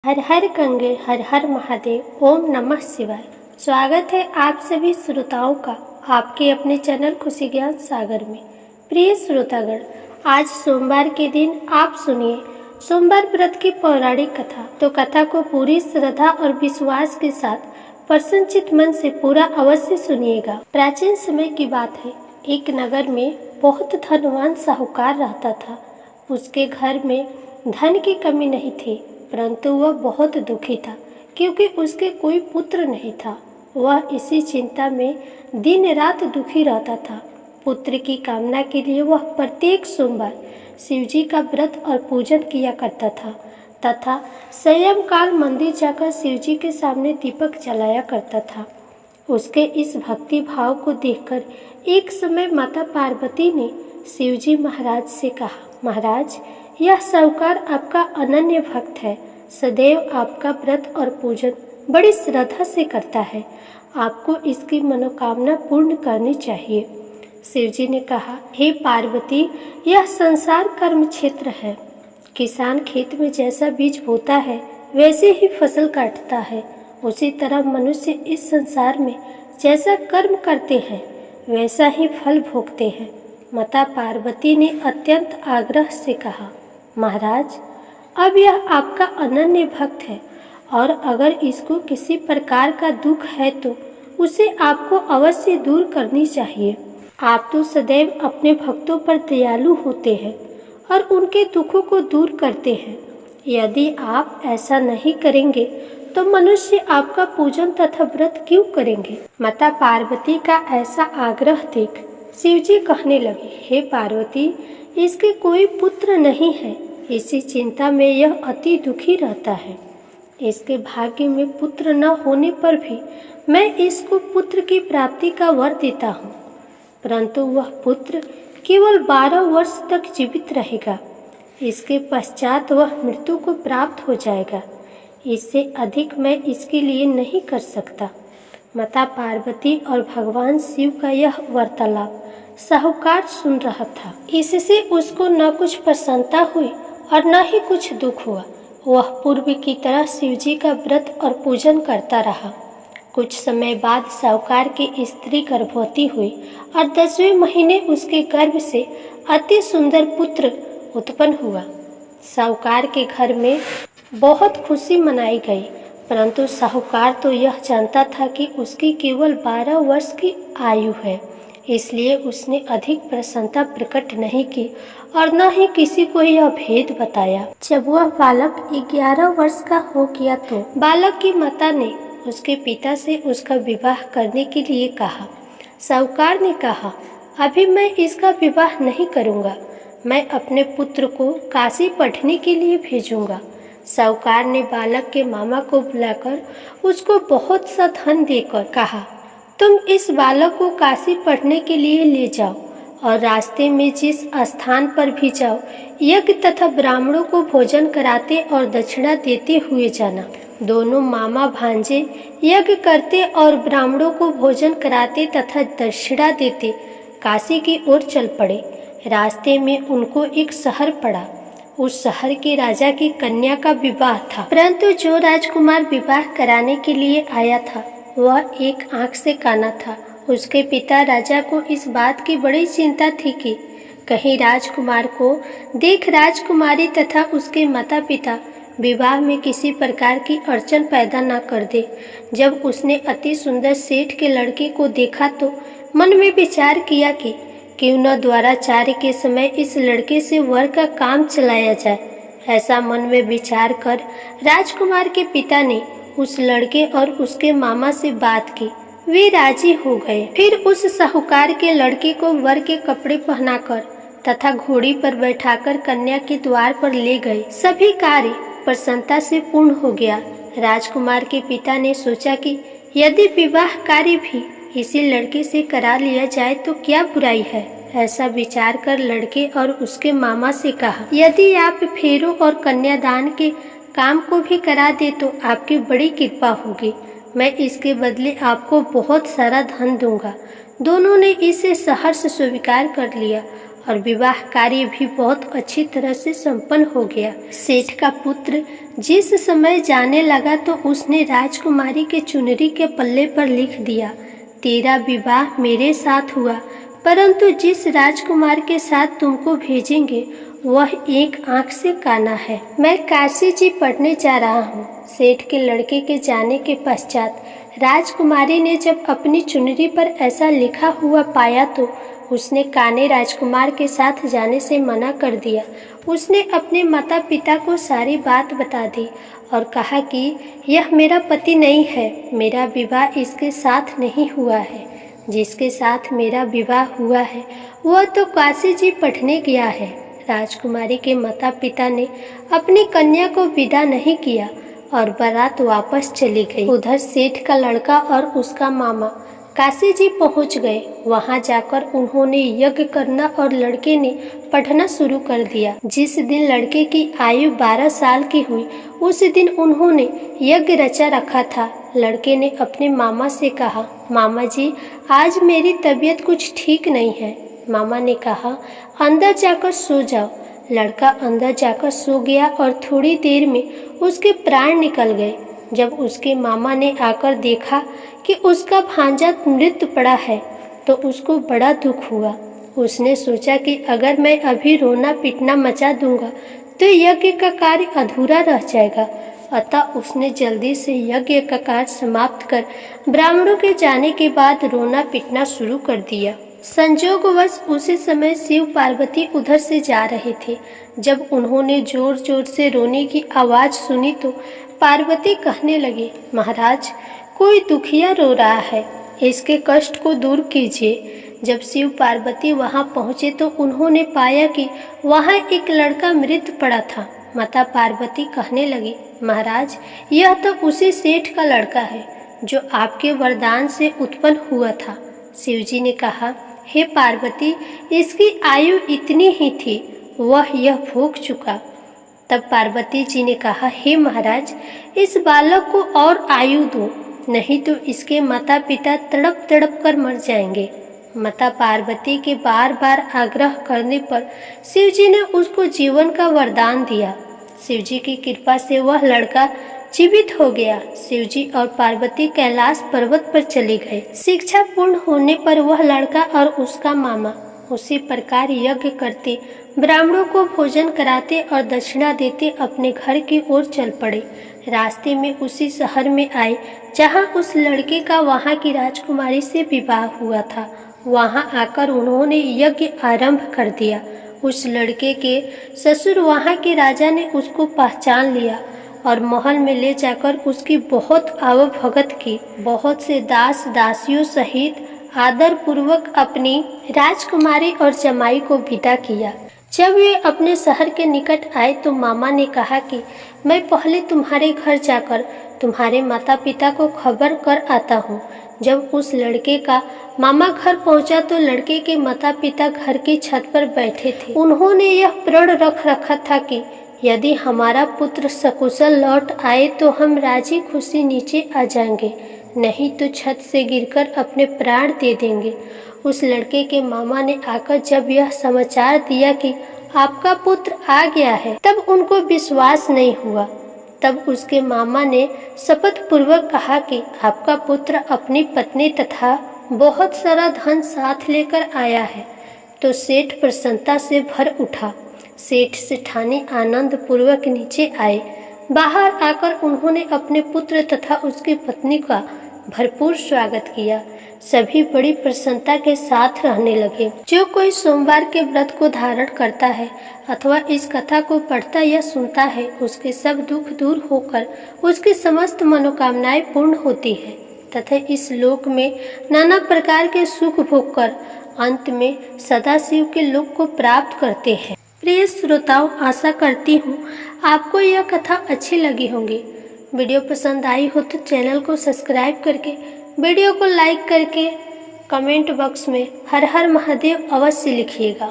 हर हर गंगे हर हर महादेव। ओम नमः शिवाय। स्वागत है आप सभी श्रोताओं का आपके अपने चैनल खुशी ज्ञान सागर में। प्रिय श्रोतागण, आज सोमवार के दिन आप सुनिए सोमवार व्रत की पौराणिक कथा। तो कथा को पूरी श्रद्धा और विश्वास के साथ प्रसन्नचित मन से पूरा अवश्य सुनिएगा। प्राचीन समय की बात है, एक नगर में बहुत धनवान साहूकार रहता था। उसके घर में धन की कमी नहीं थी, परंतु वह बहुत दुखी था क्योंकि उसके कोई पुत्र नहीं था। वह इसी चिंता में दिन रात दुखी रहता था। पुत्र की कामना के लिए वह प्रत्येक सोमवार शिवजी का व्रत और पूजन किया करता था तथा सायंकाल मंदिर जाकर शिवजी के सामने दीपक जलाया करता था। उसके इस भक्ति भाव को देखकर एक समय माता पार्वती ने शिवजी महाराज से कहा, महाराज, यह साहूकार आपका अनन्य भक्त है, सदैव आपका व्रत और पूजन बड़ी श्रद्धा से करता है, आपको इसकी मनोकामना पूर्ण करनी चाहिए। शिवजी ने कहा, हे पार्वती, यह संसार कर्म क्षेत्र है। किसान खेत में जैसा बीज बोता है वैसे ही फसल काटता है, उसी तरह मनुष्य इस संसार में जैसा कर्म करते हैं वैसा ही फल भोगते हैं। माता पार्वती ने अत्यंत आग्रह से कहा, महाराज, अब यह आपका अनन्य भक्त है और अगर इसको किसी प्रकार का दुख है तो उसे आपको अवश्य दूर करनी चाहिए। आप तो सदैव अपने भक्तों पर दयालु होते हैं और उनके दुखों को दूर करते हैं। यदि आप ऐसा नहीं करेंगे तो मनुष्य आपका पूजन तथा व्रत क्यों करेंगे। माता पार्वती का ऐसा आग्रह देख शिवजी कहने लगे, हे पार्वती, इसके कोई पुत्र नहीं है, इसी चिंता में यह अति दुखी रहता है। इसके भाग्य में पुत्र न होने पर भी मैं इसको पुत्र की प्राप्ति का वर देता हूँ, परंतु वह पुत्र केवल 12 वर्ष तक जीवित रहेगा। इसके पश्चात वह मृत्यु को प्राप्त हो जाएगा। इससे अधिक मैं इसके लिए नहीं कर सकता। माता पार्वती और भगवान शिव का यह वार्तालाप साहूकार सुन रहा था। इससे उसको न कुछ प्रसन्नता हुई और न ही कुछ दुख हुआ। वह पूर्व की तरह शिवजी का व्रत और पूजन करता रहा। कुछ समय बाद साहूकार की स्त्री गर्भवती हुई और 10वें महीने उसके गर्भ से अति सुंदर पुत्र उत्पन्न हुआ। साहूकार के घर में बहुत खुशी मनाई गई, परंतु साहूकार तो यह जानता था कि उसकी केवल 12 वर्ष की आयु है, इसलिए उसने अधिक प्रसन्नता प्रकट नहीं की और न ही किसी को यह भेद बताया। जब वह बालक 11 वर्ष का हो गया तो बालक की माता ने उसके पिता से उसका विवाह करने के लिए कहा। साहूकार ने कहा, अभी मैं इसका विवाह नहीं करूँगा, मैं अपने पुत्र को काशी पढ़ने के लिए भेजूँगा। साहूकार ने बालक के मामा को बुलाकर उसको बहुत सा धन देकर कहा, तुम इस बालक को काशी पढ़ने के लिए ले जाओ और रास्ते में जिस स्थान पर भी जाओ यज्ञ तथा ब्राह्मणों को भोजन कराते और दक्षिणा देते हुए जाना। दोनों मामा भांजे यज्ञ करते और ब्राह्मणों को भोजन कराते तथा दक्षिणा देते काशी की ओर चल पड़े। रास्ते में उनको एक शहर पड़ा। उस शहर के राजा की कन्या का विवाह था, परंतु जो राजकुमार विवाह कराने के लिए आया था वह एक आंख से काना था। उसके पिता राजा को इस बात की बड़ी चिंता थी कि कहीं राजकुमार को देख राजकुमारी तथा उसके माता पिता विवाह में किसी प्रकार की अड़चन पैदा न कर दे। जब उसने अति सुंदर सेठ के लड़के को देखा तो मन में विचार किया कि क्यों न द्वाराचार्य के समय इस लड़के से वर का काम चलाया जाए। ऐसा मन में विचार कर राजकुमार के पिता ने उस लड़के और उसके मामा से बात की। वे राजी हो गए। फिर उस साहूकार के लड़के को वर के कपड़े पहनाकर तथा घोड़ी पर बैठाकर कन्या के द्वार पर ले गए। सभी कार्य प्रसन्नता से पूर्ण हो गया। राजकुमार के पिता ने सोचा कि यदि विवाह कार्य भी इसी लड़के से करा लिया जाए तो क्या बुराई है। ऐसा विचार कर लड़के और उसके मामा से कहा, यदि आप फेरों और कन्यादान के काम को भी करा दे तो आपकी बड़ी कृपा होगी। मैं इसके बदले आपको बहुत सारा धन दूंगा। दोनों ने इसे सहर्ष स्वीकार कर लिया और विवाह कार्य भी बहुत अच्छी तरह से संपन्न हो गया। सेठ का पुत्र जिस समय जाने लगा तो उसने राजकुमारी के चुनरी के पल्ले पर लिख दिया, तेरा विवाह मेरे साथ हुआ, परंतु जिस राजकुमार के साथ तुमको भेजेंगे वह एक आंख से काना है। मैं काशी जी पढ़ने जा रहा हूँ। सेठ के लड़के के जाने के पश्चात राजकुमारी ने जब अपनी चुनरी पर ऐसा लिखा हुआ पाया तो उसने काने राजकुमार के साथ जाने से मना कर दिया। उसने अपने माता पिता को सारी बात बता दी और कहा कि यह मेरा पति नहीं है, मेरा विवाह इसके साथ नहीं हुआ है। जिसके साथ मेरा विवाह हुआ है वह तो काशी जी पढ़ने गया है। राजकुमारी के माता पिता ने अपनी कन्या को विदा नहीं किया और बारात वापस चली गई। उधर सेठ का लड़का और उसका मामा काशी जी पहुंच गए। वहां जाकर उन्होंने यज्ञ करना और लड़के ने पढ़ना शुरू कर दिया। जिस दिन लड़के की आयु 12 साल की हुई उस दिन उन्होंने यज्ञ रचा रखा था। लड़के ने अपने मामा से कहा, मामा जी आज मेरी तबीयत कुछ ठीक नहीं है। मामा ने कहा, अंदर जाकर सो जाओ। लड़का अंदर जाकर सो गया और थोड़ी देर में उसके प्राण निकल गए। जब उसके मामा ने आकर देखा कि उसका भांजा मृत पड़ा है तो उसको बड़ा दुख हुआ। उसने सोचा कि अगर मैं अभी रोना पीटना मचा दूंगा तो यज्ञ का कार्य अधूरा रह जाएगा। अतः उसने जल्दी से यज्ञ का कार्य समाप्त कर ब्राह्मणों के जाने के बाद रोना पीटना शुरू कर दिया। संजोगवश उसी समय शिव पार्वती उधर से जा रहे थे। जब उन्होंने जोर जोर से रोने की आवाज़ सुनी तो पार्वती कहने लगी, महाराज कोई दुखिया रो रहा है, इसके कष्ट को दूर कीजिए। जब शिव पार्वती वहां पहुंचे तो उन्होंने पाया कि वहां एक लड़का मृत पड़ा था। माता पार्वती कहने लगी, महाराज यह तो उसी सेठ का लड़का है जो आपके वरदान से उत्पन्न हुआ था। शिवजी ने कहा, हे पार्वती इसकी आयु इतनी ही थी, वह यह भोग चुका। तब पार्वती जी ने कहा, हे महाराज इस बालक को और आयु दो, नहीं तो इसके माता पिता तड़प तड़प कर मर जाएंगे। माता पार्वती के बार बार आग्रह करने पर शिवजी ने उसको जीवन का वरदान दिया। शिवजी की कृपा से वह लड़का जीवित हो गया। शिवजी और पार्वती कैलाश पर्वत पर चले गए। शिक्षा पूर्ण होने पर वह लड़का और उसका मामा उसी प्रकार यज्ञ करते, ब्राह्मणों को भोजन कराते और दक्षिणा देते अपने घर की ओर चल पड़े। रास्ते में उसी शहर में आए जहां उस लड़के का वहां की राजकुमारी से विवाह हुआ था। वहां आकर उन्होंने यज्ञ आरंभ कर दिया। उस लड़के के ससुर वहां के राजा ने उसको पहचान लिया और महल में ले जाकर उसकी बहुत आवभगत की। बहुत से दास दासियों सहित आदर पूर्वक अपनी राजकुमारी और जमाई को विदा किया। जब वे अपने शहर के निकट आए तो मामा ने कहा कि मैं पहले तुम्हारे घर जाकर तुम्हारे माता पिता को खबर कर आता हूँ। जब उस लड़के का मामा घर पहुंचा तो लड़के के माता पिता घर की छत पर बैठे थे। उन्होंने यह प्रण रख रखा था कि यदि हमारा पुत्र सकुशल लौट आए तो हम राजी खुशी नीचे आ जाएंगे, नहीं तो छत से गिरकर अपने प्राण दे देंगे। उस लड़के के मामा ने आकर जब यह समाचार दिया कि आपका पुत्र आ गया है तब उनको विश्वास नहीं हुआ। तब उसके मामा ने शपथ पूर्वक कहा कि आपका पुत्र अपनी पत्नी तथा बहुत सारा धन साथ लेकर आया है। तो सेठ प्रसन्नता से भर उठा। सेठ सेठानी आनंद पूर्वक नीचे आए। बाहर आकर उन्होंने अपने पुत्र तथा उसकी पत्नी का भरपूर स्वागत किया। सभी बड़ी प्रसन्नता के साथ रहने लगे। जो कोई सोमवार के व्रत को धारण करता है अथवा इस कथा को पढ़ता या सुनता है उसके सब दुख दूर होकर उसकी समस्त मनोकामनाएं पूर्ण होती है तथा इस लोक में नाना प्रकार के सुख भोग कर अंत में सदाशिव के लोक को प्राप्त करते हैं। प्रिय श्रोताओं, आशा करती हूँ आपको यह कथा अच्छी लगी होगी। वीडियो पसंद आई हो तो चैनल को सब्सक्राइब करके वीडियो को लाइक करके कमेंट बॉक्स में हर हर महादेव अवश्य लिखिएगा।